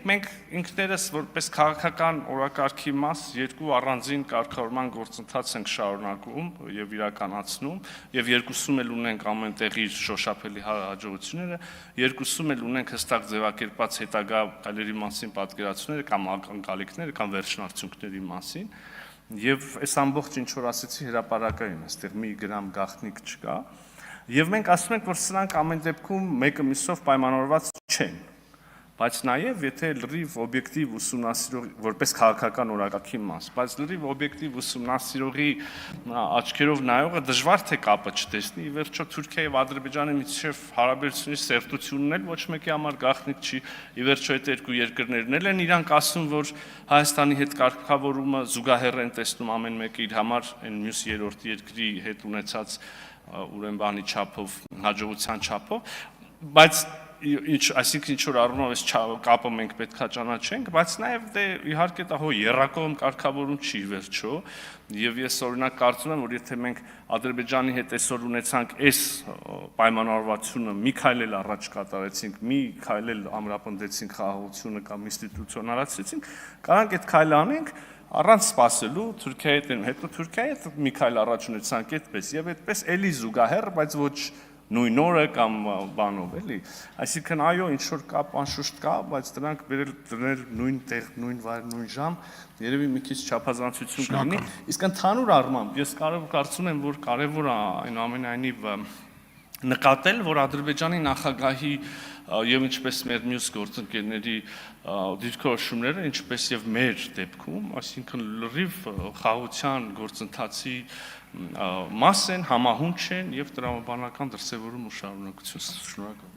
մենք ինքներս որպես քաղաքական օրակարգի մաս երկու առանձին կարգավորման գործընթաց ենք շարունակում եւ իրականացնում եւ երկուսում էլ ունենք ամենտեղի շոշափելի հաջողությունները, երկուսում էլ ունենք հստակ ձևակերպած հետագա քայլերի մասին պատկերացումները կամ ակնկալիքները կամ վերջնարդյունքների մասին եւ այս ամբողջ ինչ որ ասեցի հրապարակային, այստեղ մի գրամ գաղտնիք չկա եւ մենք ասում ենք, որ սրանք ամեն դեպքում մեկը մյուսով պայմանավորված չեն, բայց նաեւ եթե լրիվ օբյեկտիվ ուսումնասիրող որպես քաղաքական օրակարգի մաս, բայց լրիվ օբյեկտիվ ուսումնասիրողի աչքերով նայողը դժվար թե կապը չտեսնի, ի վերջո Թուրքիայի եւ Ադրբեջանի միջև հարաբերությունների սերտությունն էլ ոչ մեկի համար գաղտնիք չի, ի վերջո այդ երկու երկրներն էլ են իրանք ասում, որ Հայաստանի հետ կարգավորումը զուգահեռ են տեսնում ամեն մեկը իր համար այն մյուս երրորդ երկրի հետ ունեցած ուրեմն բանի չափով, հաջողության չափով, բայց այսինքն ինչ որ առումով այս կապը մենք պետքա ճանաչենք, բայց նաև դե իհարկե դա հո երրակողմ կարգավորում չի վերջո, եւ ես օրինակ կարծում եմ, որ եթե մենք Ադրբեջանի հետ այսօր ունեցանք այս պայմանավորվածությունը մի քայլ էլ առաջ կատարեցինք, մի քայլ էլ ամրապնդեցինք խաղաղությունը կամ ինստիտուցիոնալացրեցինք, կարանք այդ քայլը անենք առանց սпасելու Թուրքիայի հետ, Թուրքիայի հետ մի քայլ առաջ ունեցանք այդպես եւ այդպես էլի զուգահեռ, բայց ոչ նույն օրը կամ բանով էլի, այսինքն այո, ինչ որ կապ անշուշտ կա, բայց դրանք դնել նույն տեղ, նույն վայր, նույն ժամ, երևի մի քիչ չափազանցություն կլինի, իսկ ընդհանուր առմամբ ես կարծում եմ, որ կարևոր է այնուամենայնիվ նկատել, որ Ադրբեջանի նախագահի եւ ինչպես մեր մյուս գործընկերների դիրքորոշումները, ինչպես եւ մեր դեպքում, այսինքն լրիվ խաղաղության գործընթացի մաս են, համահունչ են եւ տրամաբանական դրսեւորում ու շարունակություն։ Շնորհակալ